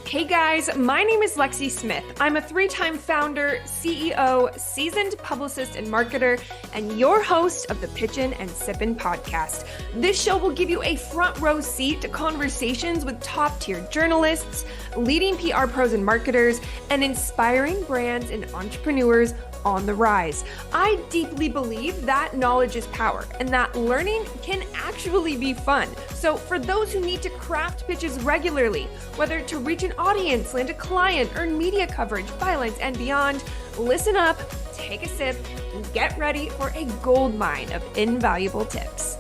Hey guys, my name is Lexie Smith. I'm a three-time founder, CEO, seasoned publicist and marketer, and your host of the Pitchin and Sippin podcast. This show will give you a front row seat to conversations with top-tier journalists, leading PR pros and marketers, and inspiring brands and entrepreneurs on the rise. I deeply believe that knowledge is power and that learning can actually be fun. So for those who need to craft pitches regularly, whether to reach an audience, land a client, earn media coverage, bylines, and beyond, listen up, take a sip, and get ready for a goldmine of invaluable tips.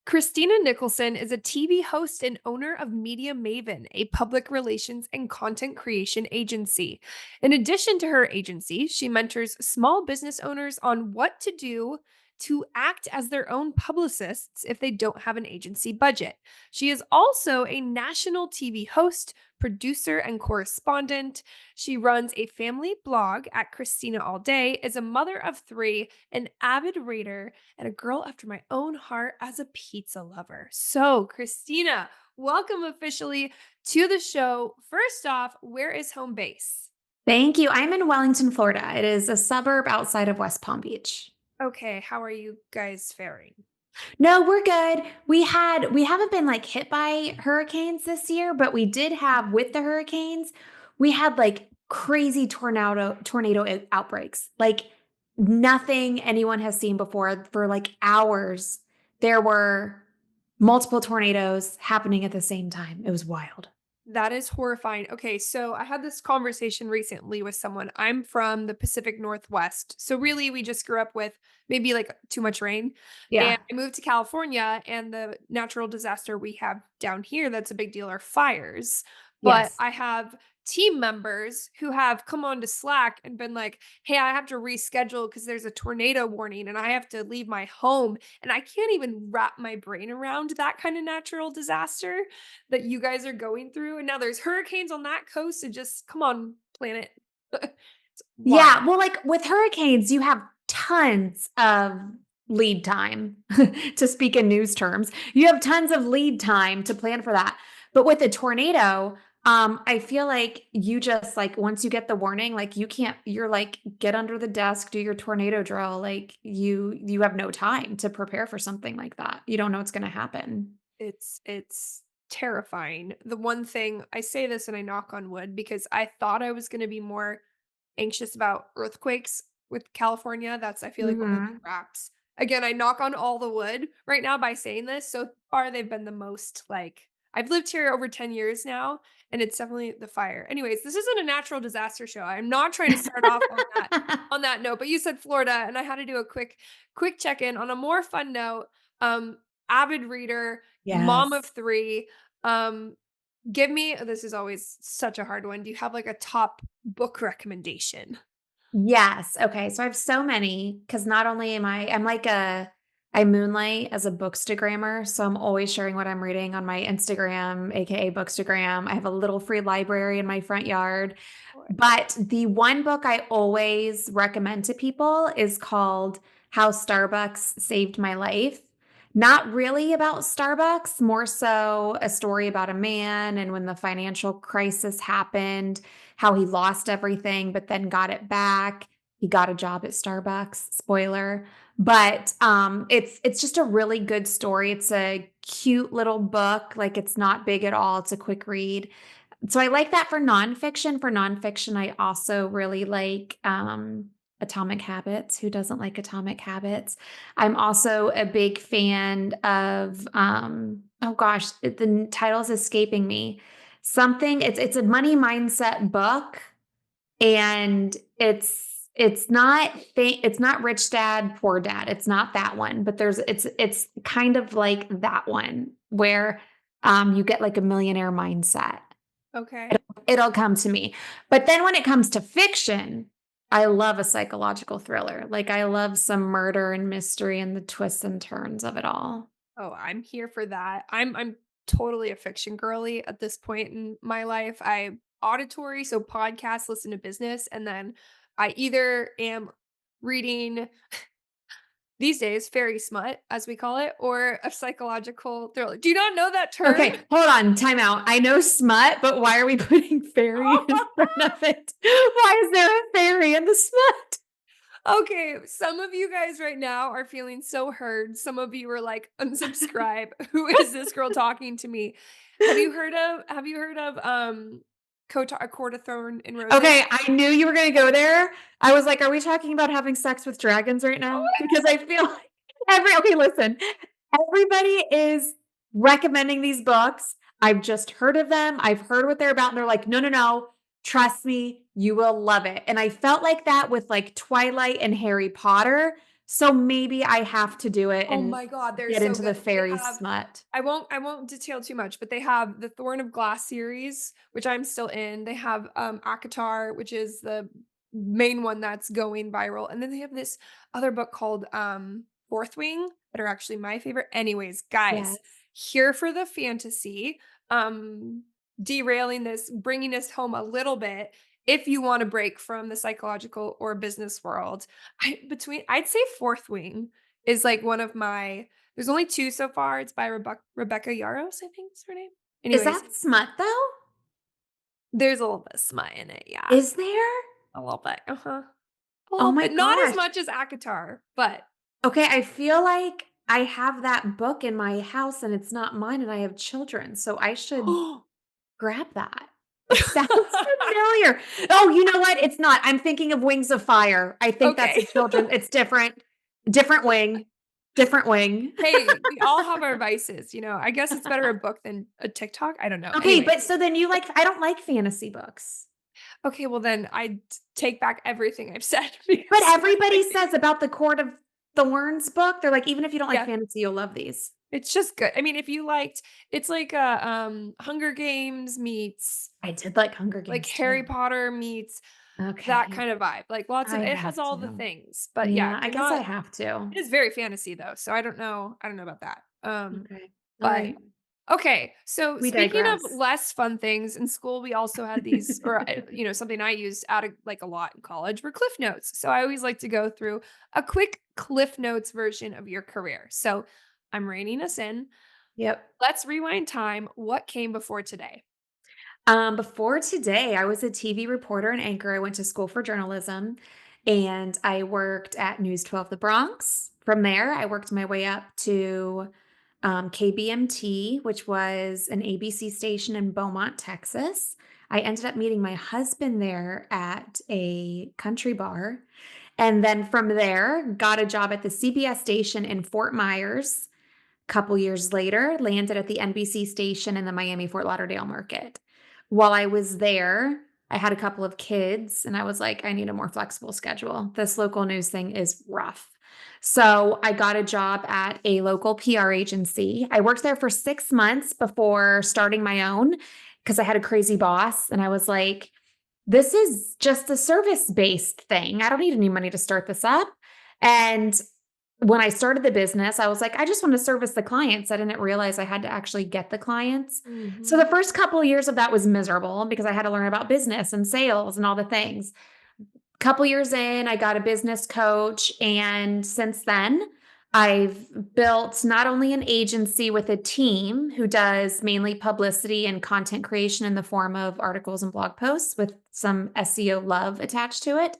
Christina Nicholson is a TV host and owner of Media Maven, a public relations and content creation agency. In addition to her agency, she mentors small business owners on what to do to act as their own publicists if they don't have an agency budget. She is also a national TV host, producer, and correspondent. She runs a family blog at Christina All Day, is a mother of three, an avid reader, and a girl after my own heart as a pizza lover. So, Christina, welcome officially to the show. First off, where is home base? Thank you. I'm in Wellington, Florida. It is a suburb outside of West Palm Beach. Okay, how are you guys faring? No, we're good. We haven't been like hit by hurricanes this year, but we did have with the hurricanes, we had like crazy tornado outbreaks. Like nothing anyone has seen before for like hours. There were multiple tornadoes happening at the same time. It was wild. That is horrifying. Okay, so I had this conversation recently with someone. I'm from the Pacific Northwest. So really we just grew up with maybe like too much rain. And Yeah. I moved to California and the natural disaster we have down here that's a big deal are fires. But Yes. I have team members who have come on to Slack and been like, "Hey, I have to reschedule because there's a tornado warning and I have to leave my home." And I can't even wrap my brain around that kind of natural disaster that you guys are going through, and now there's hurricanes on that coast, and just come on, planet. It's wild. Yeah, well, like with hurricanes, you have tons of lead time to speak in news terms. You have tons of lead time to plan for that. But with a tornado, I feel like you just like once you get the warning, like you can't, you're like, get under the desk, do your tornado drill. Like you have no time to prepare for something like that. You don't know what's gonna happen. It's terrifying. The one thing I say this and I knock on wood because I thought I was gonna be more anxious about earthquakes with California. That's I feel like one of the Mhm. traps. Again, I knock on all the wood right now by saying this. So far, they've been the most like I've lived here over 10 years now, and it's definitely the fire. Anyways, this isn't a natural disaster show. I'm not trying to start off on that note, but you said Florida, and I had to do a quick check-in on a more fun note. Um, avid reader, mom of Yes. three. Um, Give me this is always such a hard one. Do you have like a top book recommendation? Yes. Okay. So I have so many because not only I'm like I moonlight as a bookstagrammer. So I'm always sharing what I'm reading on my Instagram, AKA Bookstagram. I have a little free library in my front yard. But the one book I always recommend to people is called How Starbucks Saved My Life. Not really about Starbucks, more so a story about a man and when the financial crisis happened, how he lost everything but then got it back. He got a job at Starbucks, spoiler. But it's just a really good story. It's a cute little book, like it's not big at all. It's a quick read. So I like that for nonfiction. For nonfiction, I also really like Atomic Habits. Who doesn't like Atomic Habits? I'm also a big fan of oh gosh, the title's escaping me. Something it's a money mindset book, and it's not Rich Dad Poor Dad. It's not that one, but it's kind of like that one where you get like a millionaire mindset. Okay. It'll come to me. But then when it comes to fiction, I love a psychological thriller. Like I love some murder and mystery and the twists and turns of it all. Oh, I'm here for that. I'm totally a fiction girly at this point in my life. I auditory, so podcasts, listen to business, and then I either am reading these days, fairy smut, as we call it, or a psychological thriller. Do you not know that term? Okay, hold on, time out. I know smut, but why are we putting fairy in front of it? Why is there a fairy in the smut? Okay, some of you guys right now are feeling so heard. Some of you are like, unsubscribe. Who is this girl talking to me? Have you heard of A Court of Thorn and Roses? Okay, I knew you were gonna go there. I was like, are we talking about having sex with dragons right Oh now? my Because I feel like okay, listen. Everybody is recommending these books. I've just heard of them. I've heard what they're about, and they're like, no, no, no. Trust me, you will love it. And I felt like that with like Twilight and Harry Potter. So maybe I have to do it Oh and my god, they're get so into the good. They fairy have smut. I won't detail too much, but they have the Thorn of Glass series, which I'm still in. They have ACOTAR, which is the main one that's going viral. And then they have this other book called Fourth Wing that are actually my favorite. Anyways, guys, Yes. here for the fantasy. Um Derailing this, bringing us home a little bit. If you want to break from the psychological or business world, I'd say Fourth Wing is like one of my there's only 2 so far. It's by Rebecca Yarros, I think is her name. Is Anyways, that smut though? there's a little bit of smut in it, yeah. Is there? A little bit, uh-huh. A Oh little my bit. Not as gosh. much as ACOTAR, but Okay, I feel like I have that book in my house and it's not mine and I have children, so I should grab that. It sounds familiar. Oh, you know what? It's not. I'm thinking of Wings of Fire. I think that's a Okay. children it's different. Different wing. Different wing. Hey, we all have our vices, you know? I guess it's better a book than a TikTok, I don't know. Okay, Anyways. but so then you like I don't like fantasy books. Okay, well then I take back everything I've said But because my everybody says about the Court of Thorns book, they're like, even if you don't like yeah. fantasy, you'll love these. It's just good. I mean, if you liked it's like a, Hunger Games meets, I did like Hunger like, Games Harry too. Potter meets that Okay. kind of vibe. Like, lots of I it has have all the to. things. But, yeah, Yeah, if I you're guess I not have to. it is very fantasy, though, so I don't know about that. Okay. All But right. okay, so We speaking of digress. less fun things, in school, we also had these or, something I used out of like, a lot in college were Cliff Notes. So I always like to go through a quick Cliff Notes version of your career. So I'm reining us in. Yep. Let's rewind time. What came before today? Before today, I was a TV reporter and anchor. I went to school for journalism and I worked at News 12 The Bronx. From there, I worked my way up to KBMT, which was an ABC station in Beaumont, Texas. I ended up meeting my husband there at a country bar. And then from there, got a job at the CBS station in Fort Myers. Couple years later, landed at the NBC station in the Miami Fort Lauderdale market. While I was there, I had a couple of kids and I was like, I need a more flexible schedule. This local news thing is rough. So I got a job at a local PR agency. I worked there for 6 months before starting my own because I had a crazy boss. And I was like, this is just a service based thing. I don't need any money to start this up. And when I started the business, I was like, I just want to service the clients. I didn't realize I had to actually get the clients. So the Mhm. first couple of years of that was miserable because I had to learn about business and sales and all the things. Couple years in, I got a business coach. And since then, I've built not only an agency with a team who does mainly publicity and content creation in the form of articles and blog posts with some SEO love attached to it,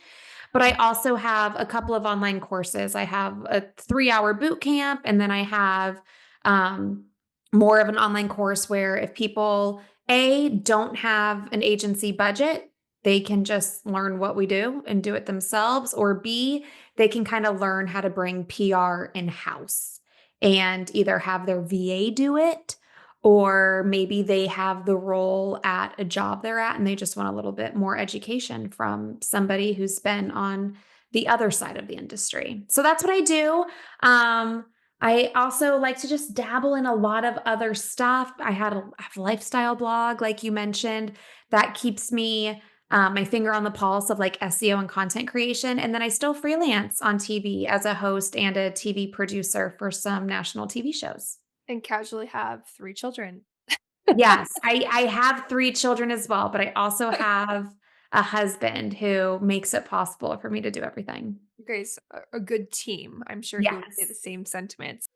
but I also have a couple of online courses. I have a 3-hour boot camp, and then I have um, more of an online course where if people don't have an agency budget, they can just learn what we do and do it themselves, or B, they can kind of learn how to bring PR in house and either have their VA do it, or maybe they have the role at a job they're at and they just want a little bit more education from somebody who's been on the other side of the industry. So that's what I do. I also like to just dabble in a lot of other stuff. I have a lifestyle blog, like you mentioned, that keeps me my finger on the pulse of like SEO and content creation. And then I still freelance on TV as a host and a TV producer for some national TV shows. And casually have 3 children. Yes, I have 3 children as well, but I also have a husband who makes it possible for me to do everything. You guys are a good team. I'm sure he would say the Yes. same sentiments.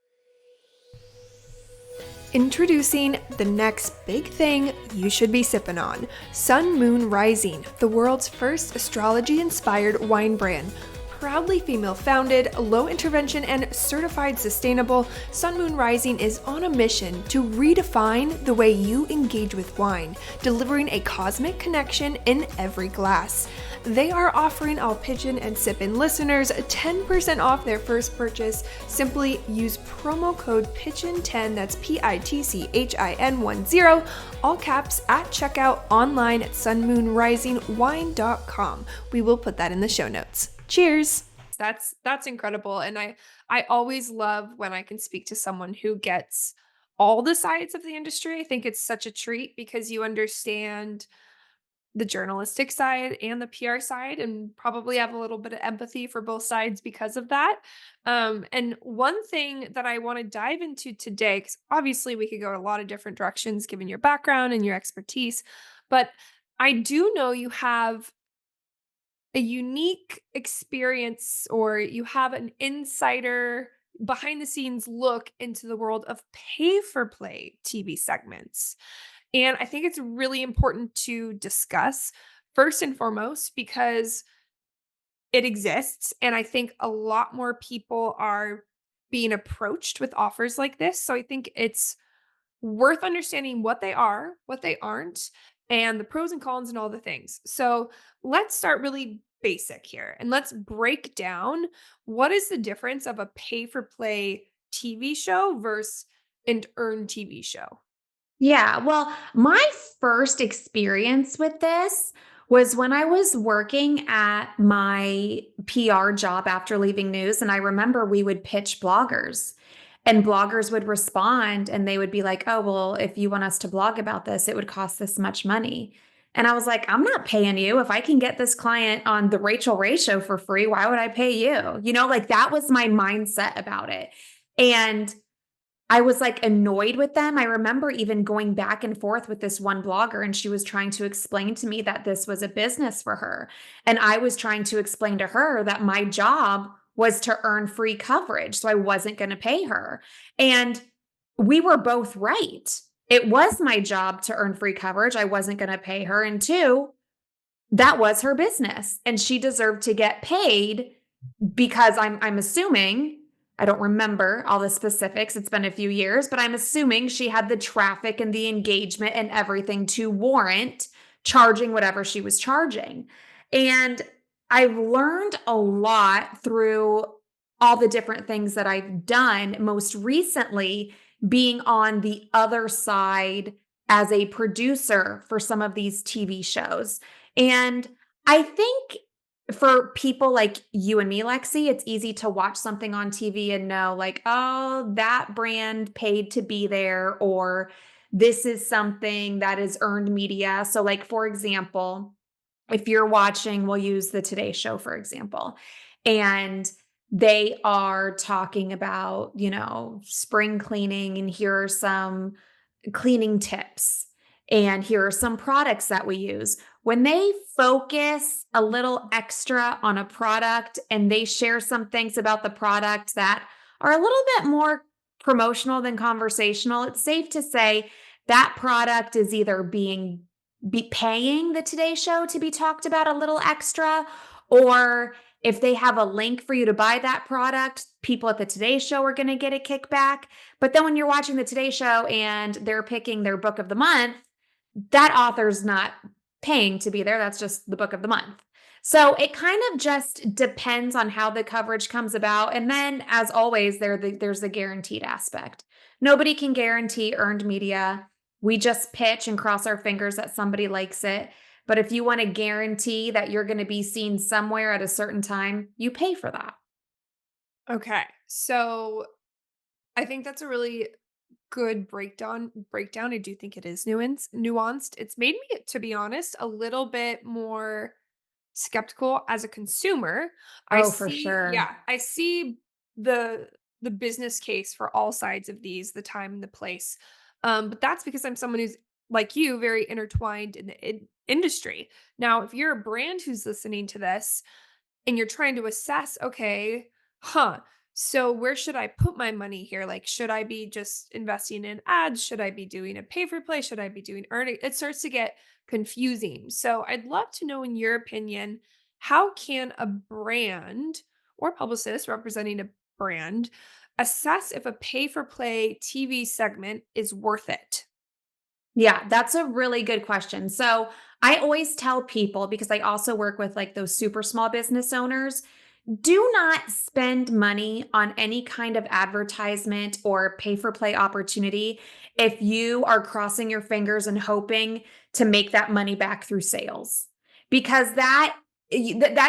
Introducing the next big thing you should be sipping on, Sun Moon Rising, the world's first astrology-inspired wine brand. Proudly female founded, low intervention, and certified sustainable, Sun Moon Rising is on a mission to redefine the way you engage with wine, delivering a cosmic connection in every glass. They are offering all Pitchin and Sippin listeners 10% off their first purchase. Simply use promo code PITCHIN10, that's PITCHIN10, all caps, at checkout online at sunmoonrisingwine.com. We will put that in the show notes. Cheers. That's incredible, and I always love when I can speak to someone who gets all the sides of the industry. I think it's such a treat because you understand the journalistic side and the PR side, and probably have a little bit of empathy for both sides because of that. And one thing that I want to dive into today, because obviously we could go a lot of different directions given your background and your expertise, but I do know you have a unique experience, or you have an insider behind the scenes look into the world of pay for play TV segments. And I think it's really important to discuss first and foremost because it exists. And I think a lot more people are being approached with offers like this. So I think it's worth understanding what they are, what they aren't, and the pros and cons and all the things. So let's start really basic here and let's break down what is the difference of a pay for play TV show versus an earned TV show. Yeah, well, my first experience with this was when I was working at my PR job after leaving news. And I remember we would pitch bloggers, and bloggers would respond and they would be like, oh, well, if you want us to blog about this, it would cost this much money. And I was like, I'm not paying you. If I can get this client on the Rachel Ray show for free, why would I pay you? Like that was my mindset about it. And I was, like, annoyed with them. I remember even going back and forth with this one blogger, and she was trying to explain to me that this was a business for her, and I was trying to explain to her that my job was to earn free coverage, so I wasn't gonna pay her, and we were both right. It was my job to earn free coverage, I wasn't gonna pay her, and 2, that was her business, and she deserved to get paid because I'm assuming, I don't remember all the specifics, it's been a few years, but I'm assuming she had the traffic and the engagement and everything to warrant charging whatever she was charging. And I've learned a lot through all the different things that I've done, most recently being on the other side as a producer for some of these TV shows. And I think for people like you and me, Lexi, it's easy to watch something on TV and know, like, oh, that brand paid to be there, or this is something that is earned media. So, like, for example, if you're watching, we'll use the Today Show, for example, and they are talking about, spring cleaning, and here are some cleaning tips. And here are some products that we use. When they focus a little extra on a product and they share some things about the product that are a little bit more promotional than conversational, it's safe to say that product is either be paying the Today Show to be talked about a little extra, or if they have a link for you to buy that product, people at the Today Show are going to get a kickback. But then when you're watching the Today Show and they're picking their book of the month, that author's not paying to be there. That's just the book of the month. So it kind of just depends on how the coverage comes about. And then, as always, there's the guaranteed aspect. Nobody can guarantee earned media. We just pitch and cross our fingers that somebody likes it. But if you want to guarantee that you're going to be seen somewhere at a certain time, you pay for that. Okay. So I think that's a really good breakdown. I do think it is nuanced. It's made me, to be honest, a little bit more skeptical as a consumer. Oh, for sure. I see the business case for all sides of these, the time and the place. But that's because I'm someone who's like you, very intertwined in the industry. Now, if you're a brand who's listening to this and you're trying to assess, okay, so where should I put my money here? Like, should I be just investing in ads? Should I be doing a pay for play? Should I be doing earning? It starts to get confusing. So I'd love to know, in your opinion, how can a brand or publicist representing a brand assess if a pay for play TV segment is worth it? Yeah, that's a really good question. So I always tell people, because I also work with like those super small business owners, do not spend money on any kind of advertisement or pay for play opportunity if you are crossing your fingers and hoping to make that money back through sales. Because that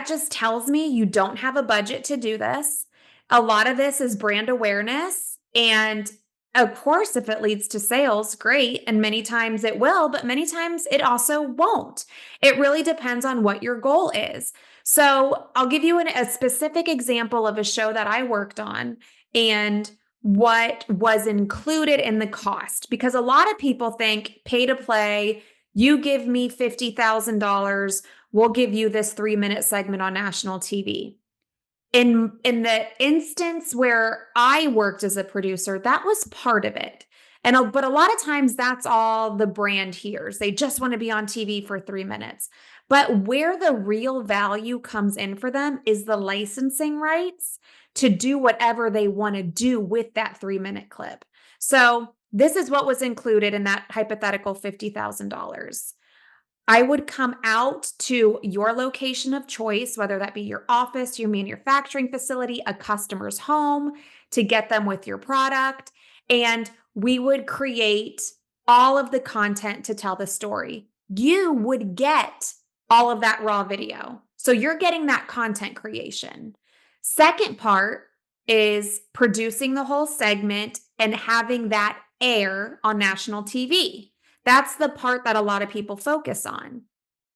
just tells me you don't have a budget to do this. A lot of this is brand awareness, and of course, if it leads to sales, great. And many times it will, but many times it also won't. It really depends on what your goal is. So I'll give you a specific example of a show that I worked on and what was included in the cost. Because a lot of people think pay to play, you give me $50,000, we'll give you this 3-minute segment on national TV. In the instance where I worked as a producer, that was part of it. But a lot of times that's all the brand hears. They just want to be on TV for 3 minutes. But where the real value comes in for them is the licensing rights to do whatever they want to do with that 3-minute clip. So this is what was included in that hypothetical $50,000. I would come out to your location of choice, whether that be your office, your manufacturing facility, a customer's home, to get them with your product. And we would create all of the content to tell the story. You would get all of that raw video. So you're getting that content creation. Second part is producing the whole segment and having that air on national TV. That's the part that a lot of people focus on.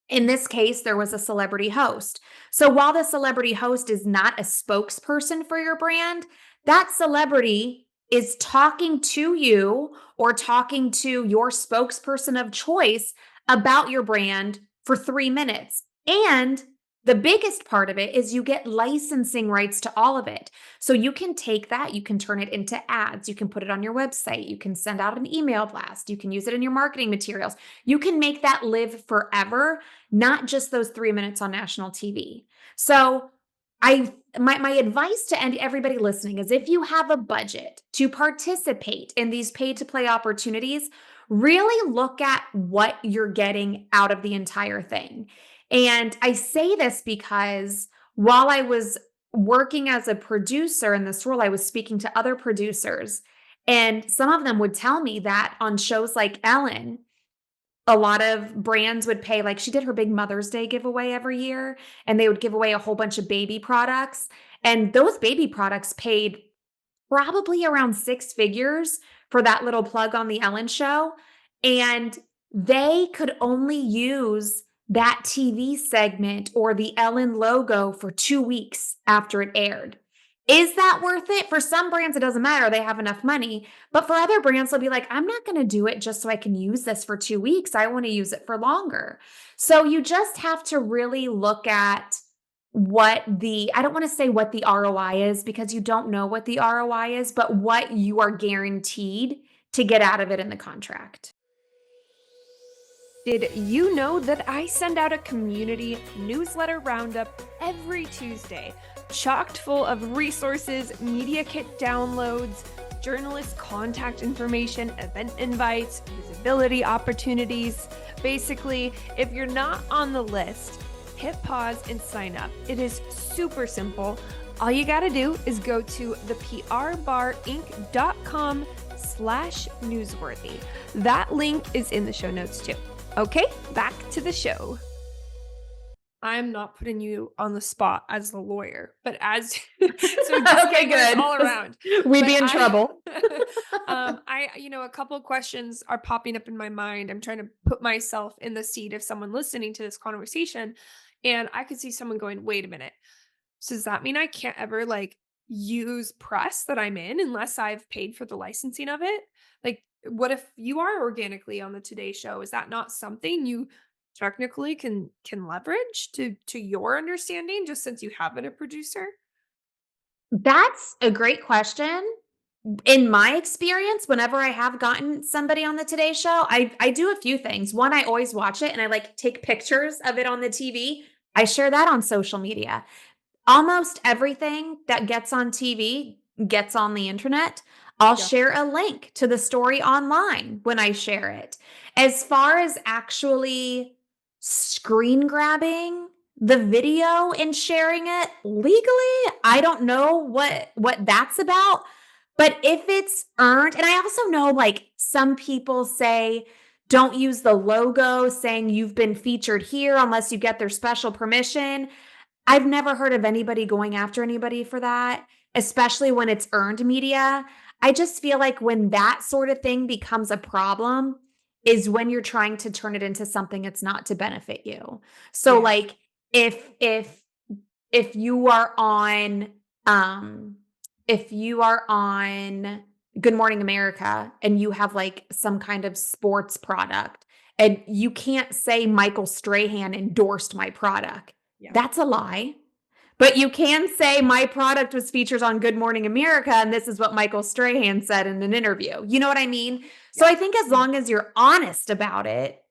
In this case, there was a celebrity host. So while the celebrity host is not a spokesperson for your brand, that celebrity is talking to you or talking to your spokesperson of choice about your brand for 3 minutes. And the biggest part of it is you get licensing rights to all of it. So you can take that, you can turn it into ads, you can put it on your website, you can send out an email blast, you can use it in your marketing materials. You can make that live forever, not just those 3 minutes on national TV. So my advice to everybody listening is, if you have a budget to participate in these pay to play opportunities, really look at what you're getting out of the entire thing. And I say this because while I was working as a producer in this role, I was speaking to other producers, and some of them would tell me that on shows like Ellen, a lot of brands would pay, like she did her big Mother's Day giveaway every year, and they would give away a whole bunch of baby products. And those baby products paid probably around 6 figures for that little plug on the Ellen show. And they could only use that TV segment or the Ellen logo for 2 weeks after it aired. Is that worth it? For some brands, it doesn't matter. They have enough money. But for other brands, they'll be like, I'm not going to do it just so I can use this for 2 weeks. I want to use it for longer. So you just have to really look at I don't want to say what the ROI is, because you don't know what the ROI is, but what you are guaranteed to get out of it in the contract. Did you know that I send out a community newsletter roundup every Tuesday, chocked full of resources, media kit downloads, journalist contact information, event invites, visibility opportunities? Basically, if you're not on the list, hit pause and sign up. It is super simple. All you got to do is go to theprbarinc.com/newsworthy. That link is in the show notes too. Okay, back to the show. I'm not putting you on the spot as the lawyer, but as so Okay, good. all around. We'd be in trouble. A couple questions are popping up in my mind. I'm trying to put myself in the seat of someone listening to this conversation, and I could see someone going, "Wait a minute. So does that mean I can't ever use press that I'm in unless I've paid for the licensing of it?" Like, what if you are organically on the Today Show? Is that not something you technically can leverage to your understanding just since you have been a producer? That's a great question. In my experience, whenever I have gotten somebody on the Today Show, I do a few things. One, I always watch it and I like take pictures of it on the TV. I share that on social media. Almost everything that gets on TV gets on the internet. I'll Yeah. share a link to the story online when I share it. As far as actually screen grabbing the video and sharing it legally, I don't know what that's about. But if it's earned, and I also know like some people say don't use the logo saying you've been featured here unless you get their special permission. I've never heard of anybody going after anybody for that, especially when it's earned media. I just feel like when that sort of thing becomes a problem is when you're trying to turn it into something it's not to benefit you. So Yeah. like if you are on um if you are on Good Morning America and you have like some kind of sports product and you can't say Michael Strahan endorsed my product. Yeah. That's a lie. But you can say my product was featured on Good Morning America and this is what Michael Strahan said in an interview. You know what I mean? So Yeah. I think as long as you're honest about it,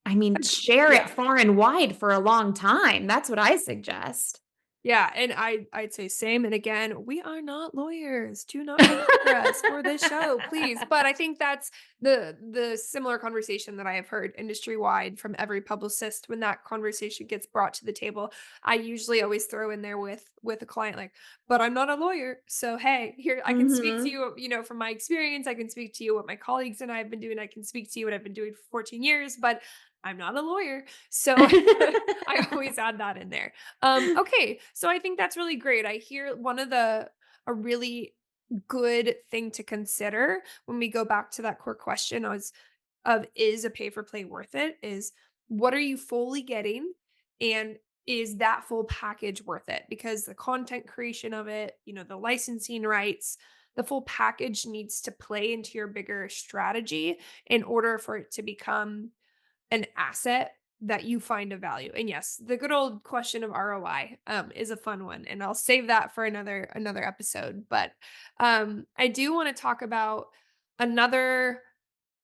I mean, share it Yeah. far and wide for a long time. That's what I suggest. Yeah, and I'd say same, and again, we are not lawyers. Do not come after us for this show, please. But I think that's the similar conversation that I have heard industry-wide from every publicist when that conversation gets brought to the table. I usually always throw in there with a client like, "But I'm not a lawyer, so hey, here I can speak to Mhm. you, from my experience. I can speak to you what my colleagues and I have been doing. I can speak to you what I've been doing for 14 years, but I'm not a lawyer." So I always add that in there. Okay, so I think that's really great. I hear one of the a really good thing to consider when we go back to that core question of is a pay for play worth it? Is what are you fully getting? And is that full package worth it? Because the content creation of it, the licensing rights, the full package needs to play into your bigger strategy in order for it to become an asset that you find of value. And yes, the good old question of ROI is a fun one, and I'll save that for another episode. But I do want to talk about another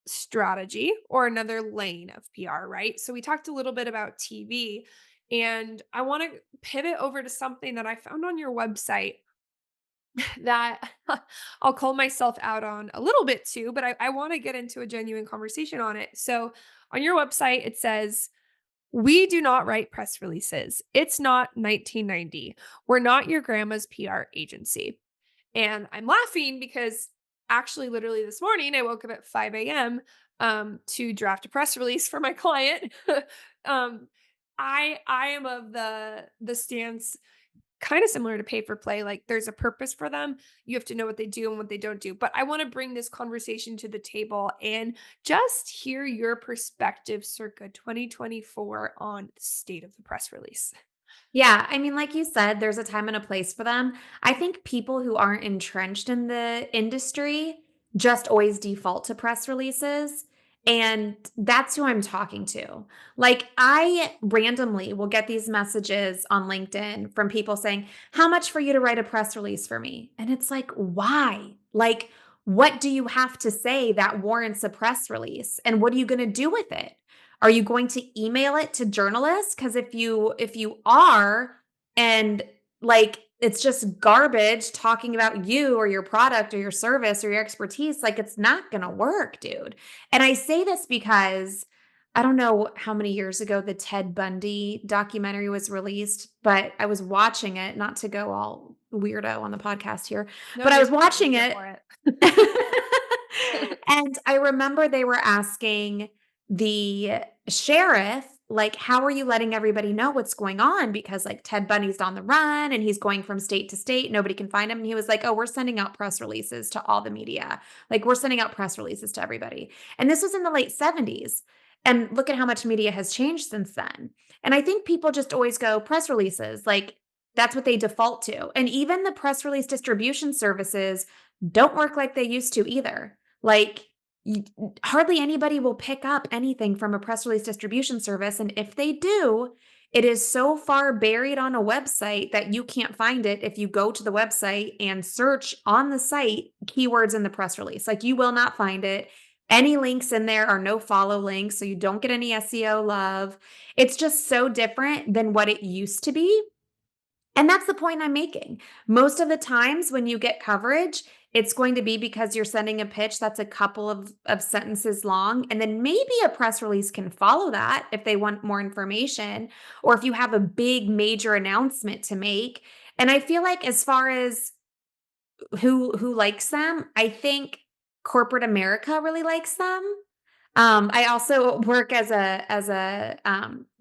strategy or another lane of PR, right? So we talked a little bit about TV, and I want to pivot over to something that I found on your website that I'll call myself out on a little bit too, but I want to get into a genuine conversation on it. So on your website, it says, "We do not write press releases. It's not 1990. We're not your grandma's PR agency." And I'm laughing because actually, literally this morning, I woke up at 5 a.m. To draft a press release for my client. um, I am of the stance kind of similar to pay for play. Like there's a purpose for them. You have to know what they do and what they don't do. But I want to bring this conversation to the table and just hear your perspective circa 2024 on the state of the press release. Yeah, I mean, like you said, there's a time and a place for them. I think people who aren't entrenched in the industry just always default to press releases. And that's who I'm talking to. Like, I randomly will get these messages on LinkedIn from people saying, "How much for you to write a press release for me?" And it's like, why? Like, what do you have to say that warrants a press release? And what are you going to do with it? Are you going to email it to journalists? Because if you are, and like it's just garbage talking about you or your product or your service or your expertise, like it's not gonna work, dude. And I say this because I don't know how many years ago the Ted Bundy documentary was released, but I was watching it, not to go all weirdo on the podcast here, No, but I you're was fine. I'm watching here it. for it. And I remember they were asking the sheriff, like, how are you letting everybody know what's going on? Because like Ted Bundy's on the run and he's going from state to state. Nobody can find him. And he was like, oh, we're sending out press releases to all the media. Like we're sending out press releases to everybody. And this was in the late 70s. And look at how much media has changed since then. And I think people just always go press releases. Like that's what they default to. And even the press release distribution services don't work like they used to either. Like you, hardly anybody will pick up anything from a press release distribution service. And if they do, it is so far buried on a website that you can't find it if you go to the website and search on the site keywords in the press release. Like you will not find it. Any links in there are no follow links, so you don't get any SEO love. It's just so different than what it used to be. And that's the point I'm making. Most of the times when you get coverage, it's going to be because you're sending a pitch that's a couple of sentences long. And then maybe a press release can follow that if they want more information, or if you have a big major announcement to make. And I feel like as far as who likes them, I think corporate America really likes them. I also work as a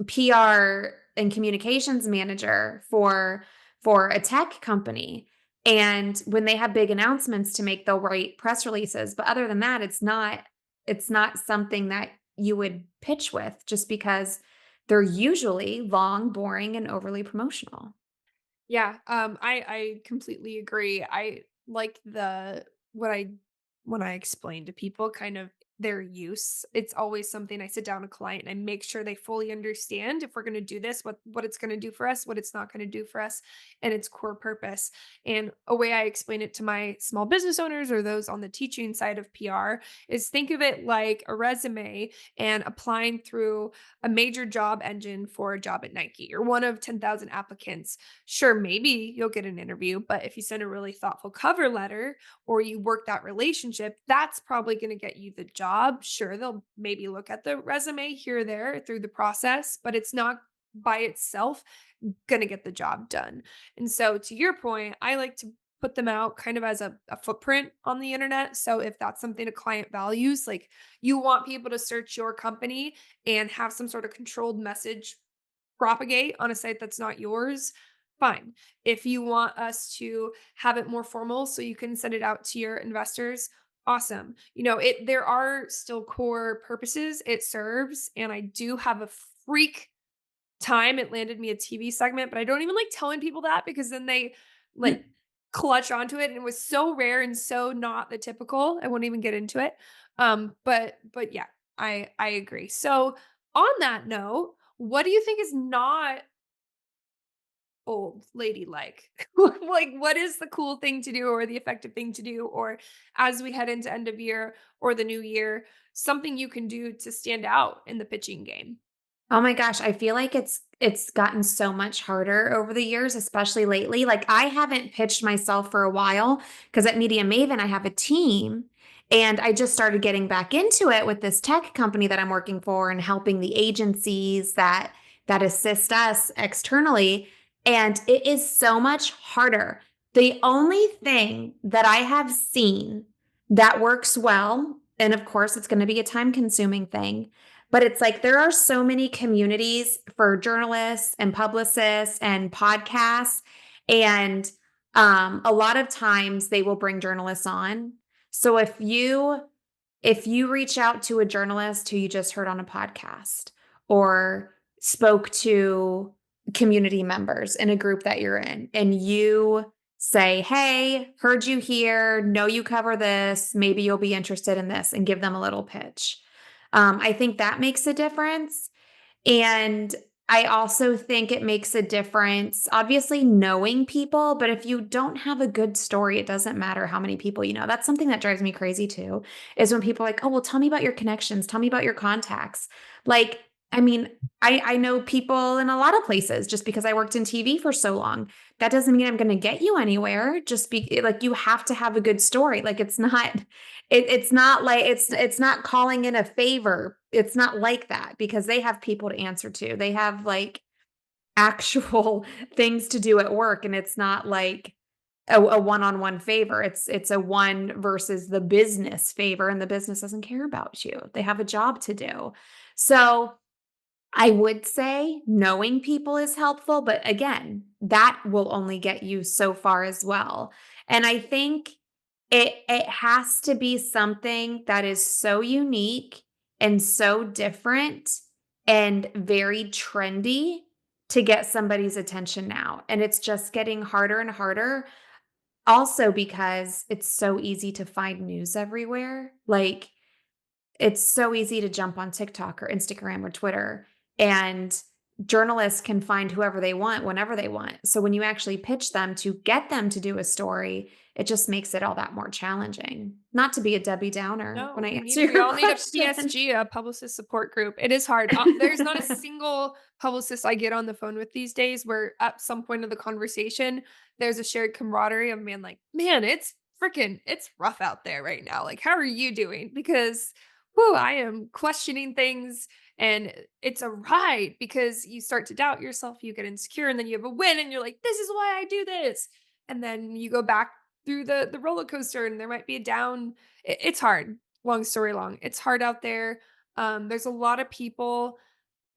PR and communications manager for a tech company. And when they have big announcements to make, they'll write press releases. But other than that, it's not something that you would pitch with just because they're usually long, boring, and overly promotional. Yeah, I completely agree. I like the what I when I explain to people kind of their use. It's always something I sit down with a client and I make sure they fully understand if we're going to do this, what it's going to do for us, what it's not going to do for us, and its core purpose. And a way I explain it to my small business owners or those on the teaching side of PR is think of it like a resume and applying through a major job engine for a job at Nike. You're one of 10,000 applicants. Sure, maybe you'll get an interview, but if you send a really thoughtful cover letter or you work that relationship, that's probably going to get you the job. Sure, they'll maybe look at the resume here or there through the process, but it's not by itself going to get the job done. And so, to your point, I like to put them out kind of as a footprint on the internet. So, if that's something a client values, like you want people to search your company and have some sort of controlled message propagate on a site that's not yours, fine. If you want us to have it more formal so you can send it out to your investors, awesome. There are still core purposes it serves, and I do have a freak time it landed me a TV segment, but I don't even like telling people that because then they like clutch onto it and it was so rare and so not the typical. I won't even get into it. But yeah, I agree. So on that note, what do you think is not old ladylike? Like what is the cool thing to do or the effective thing to do or as we head into end of year or the new year, something you can do to stand out in the pitching game? Oh my gosh, I feel like it's gotten so much harder over the years, especially lately. Like I haven't pitched myself for a while because at Media Maven I have a team and I just started getting back into it with this tech company that I'm working for and helping the agencies that assist us externally, and it is so much harder. The only thing that I have seen that works well, and of course it's going to be a time consuming thing, but it's like there are so many communities for journalists and publicists and podcasts. And a lot of times they will bring journalists on. So if you reach out to a journalist who you just heard on a podcast or spoke to community members in a group that you're in, and you say, "Hey, heard you here, know you cover this, maybe you'll be interested in this," and give them a little pitch. I think that makes a difference. And I also think it makes a difference, obviously, knowing people, but if you don't have a good story, it doesn't matter how many people you know. That's something that drives me crazy too, is when people are like, "Oh, well, tell me about your connections, tell me about your contacts." Like, I mean, I know people in a lot of places just because I worked in TV for so long. That doesn't mean I'm going to get you anywhere. Just be like, you have to have a good story. Like, it's not like it's not calling in a favor. It's not like that because they have people to answer to. They have like actual things to do at work, and it's not like a one-on-one favor. It's a one versus the business favor, and the business doesn't care about you. They have a job to do. So I would say knowing people is helpful, but again, that will only get you so far as well. And I think it has to be something that is so unique and so different and very trendy to get somebody's attention now. And it's just getting harder and harder also because it's so easy to find news everywhere. Like it's so easy to jump on TikTok or Instagram or Twitter, and journalists can find whoever they want whenever they want. So when you actually pitch them to get them to do a story, it just makes it all that more challenging. Not to be a Debbie Downer when No, I we answer need we your all need a question. PSG, a publicist support group. It is hard. There's not a single publicist I get on the phone with these days where at some point of the conversation, there's a shared camaraderie of being like, "Man, it's rough out there right now. Like, how are you doing?" Because, whoo, I am questioning things and it's a ride because you start to doubt yourself, you get insecure, and then you have a win and you're like, "This is why I do this." And then you go back through the roller coaster and there might be a down. It's hard. Long story long, it's hard out there. There's a lot of people,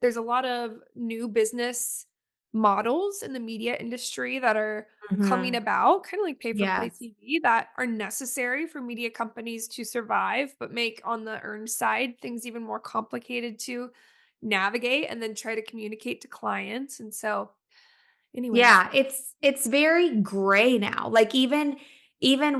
there's a lot of new business models in the media industry that are coming Mhm. about, kind of like pay for play Yes. TV, that are necessary for media companies to survive, but make on the earned side things even more complicated to navigate and then try to communicate to clients. And so, anyways, Yeah, it's very gray now. Like even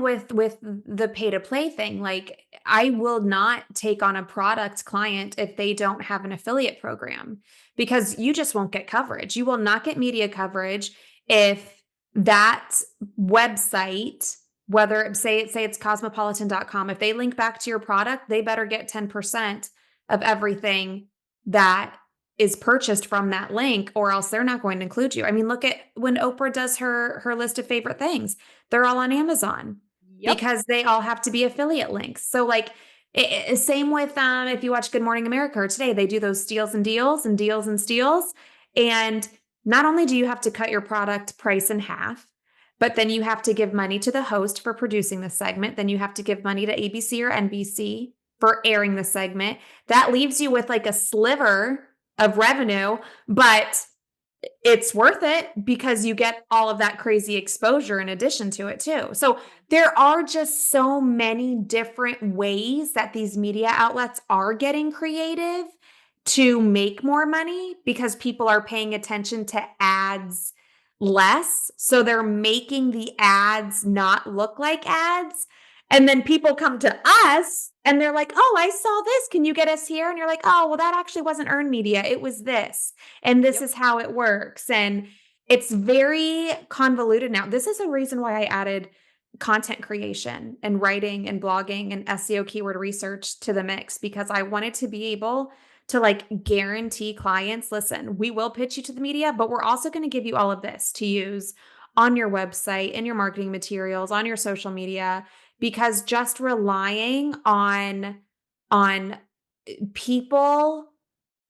with the pay to play thing, like I will not take on a product client if they don't have an affiliate program because you just won't get coverage. You will not get media coverage if that website, whether say it's cosmopolitan.com, if they link back to your product, they better get 10% of everything that is purchased from that link, or else they're not going to include you. I mean, look at when Oprah does her list of favorite things. They're all on Amazon yep, because they all have to be affiliate links. So like same with if you watch Good Morning America or Today, they do those steals and deals and deals and steals. And not only do you have to cut your product price in half, but then you have to give money to the host for producing the segment. Then you have to give money to ABC or NBC for airing the segment. That leaves you with like a sliver of revenue, but it's worth it because you get all of that crazy exposure in addition to it too. So there are just so many different ways that these media outlets are getting creative to make more money because people are paying attention to ads less. So they're making the ads not look like ads. And then people come to us and they're like, "Oh, I saw this. Can you get us here?" And you're like, "Oh, well, that actually wasn't earned media. It was this. And this yep. is how it works." And it's very convoluted now. This is a reason why I added content creation and writing and blogging and SEO keyword research to the mix because I wanted to be able to like guarantee clients, listen, we will pitch you to the media, but we're also going to give you all of this to use on your website, in your marketing materials, on your social media, because just relying on people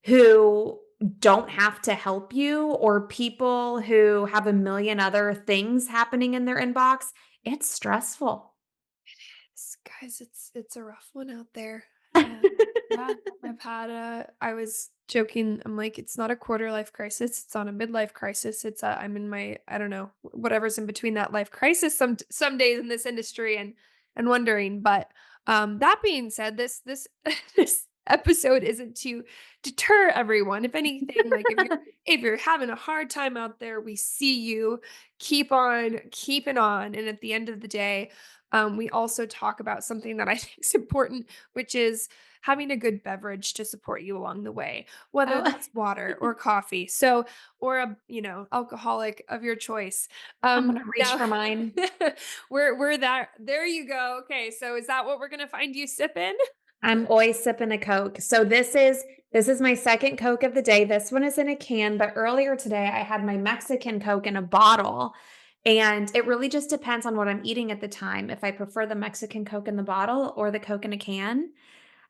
who don't have to help you or people who have a million other things happening in their inbox, it's stressful. Guys, it's a rough one out there. Yeah, I've had a I was joking, I'm like, "It's not a quarter life crisis, it's not a midlife crisis, it's a I'm in my I don't know, whatever's in between that life crisis some days in this industry and wondering." But, that being said, this this episode isn't to deter everyone. If anything, like, if you're having a hard time out there, we see you. Keep on keeping on, and at the end of the day, we also talk about something that I think is important, which is having a good beverage to support you along the way, whether Oh, that's water or coffee. So, or a, alcoholic of your choice. I'm gonna reach Now for mine. we're that there you go. Okay. So is that what we're gonna find you sipping? I'm always sipping a Coke. So this is my second Coke of the day. This one is in a can, but earlier today I had my Mexican Coke in a bottle. And it really just depends on what I'm eating at the time. If I prefer the Mexican Coke in the bottle or the Coke in a can.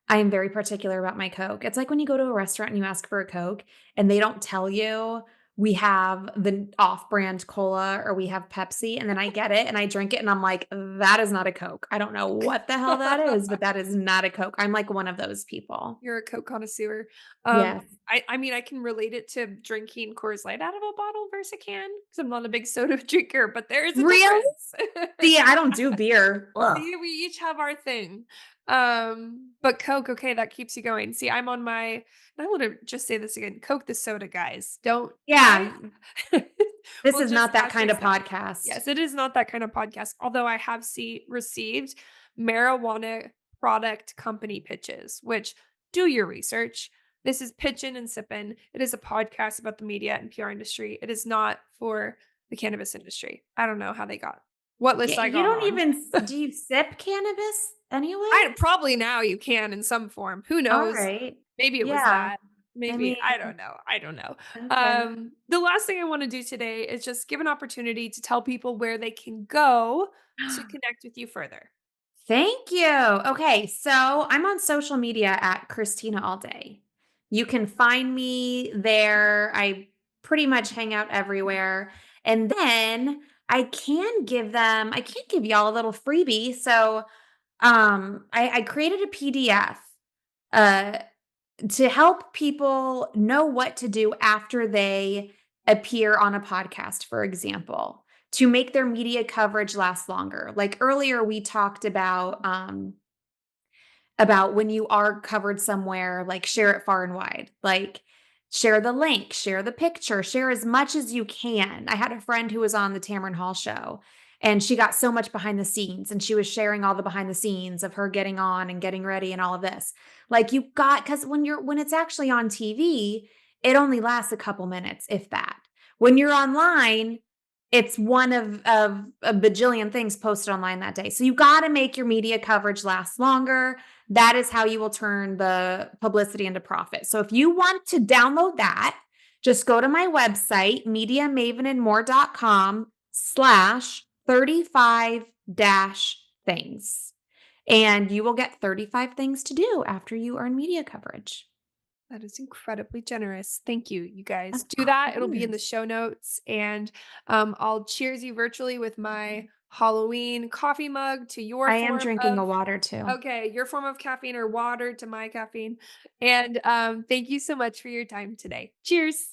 I am very particular about my Coke. It's like when you go to a restaurant and you ask for a Coke and they don't tell you we have the off-brand cola or we have Pepsi, and then I get it and I drink it and I'm like, "That is not a Coke. I don't know what the hell that is, but that is not a Coke." I'm like one of those people. You're a Coke connoisseur. Yes. I mean, I can relate it to drinking Coors Light out of a bottle versus a can because I'm not a big soda drinker, but there is a Really? difference. See, I don't do beer. Ugh. See, we each have our thing. But Coke, okay, that keeps you going. See, I'm on my, and I want to just say this again, Coke the soda, guys. Don't Yeah, I this will is just not that kind of asterisk that. podcast. Yes, it is not that kind of podcast. Although I have received marijuana product company pitches, which do your research. This is Pitchin and Sippin. It is a podcast about the media and PR industry. It is not for the cannabis industry. I don't know how they got what list I You got don't on. even do you sip cannabis anyway? Probably now you can in some form. Who All knows? right. Maybe it was Yeah. that. I Maybe mean, I don't know. I don't know. okay. The last thing I want to do today is just give an opportunity to tell people where they can go to connect with you further. Thank you. Okay, so I'm on social media at Christina all day. You can find me there. I pretty much hang out everywhere. And then I can't give y'all a little freebie. So I created a PDF uh to help people know what to do after they appear on a podcast, for example, to make their media coverage last longer. Like earlier, we talked about when you are covered somewhere, like share it far and wide, like share the link, share the picture, share as much as you can. I had a friend who was on the Tamron Hall show and she got so much behind the scenes and she was sharing all the behind the scenes of her getting on and getting ready and all of this. Like you got, because when it's actually on TV, it only lasts a couple minutes, if that. When you're online, it's one of a bajillion things posted online that day. So you got to make your media coverage last longer. That is how you will turn the publicity into profit. So if you want to download that, just go to my website, mediamavenandmore.com/35-things. And you will get 35 things to do after you earn media coverage. That is incredibly generous. Thank you, you guys. Of Do that. It'll be in the course. show notes. And I'll cheers you virtually with my Halloween coffee mug to your I am form drinking of a water too. okay, your form of caffeine or water to my caffeine. And thank you so much for your time today. Cheers.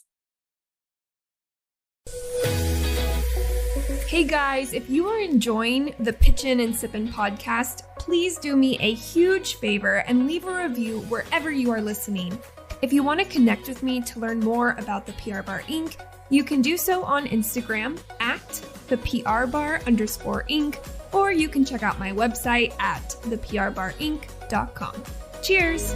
Hey guys, if you are enjoying the Pitchin and Sippin podcast, please do me a huge favor and leave a review wherever you are listening. If you want to connect with me to learn more about the PR Bar Inc., you can do so on Instagram at @thePRBar_Inc., or you can check out my website at theprbarinc.com. Cheers!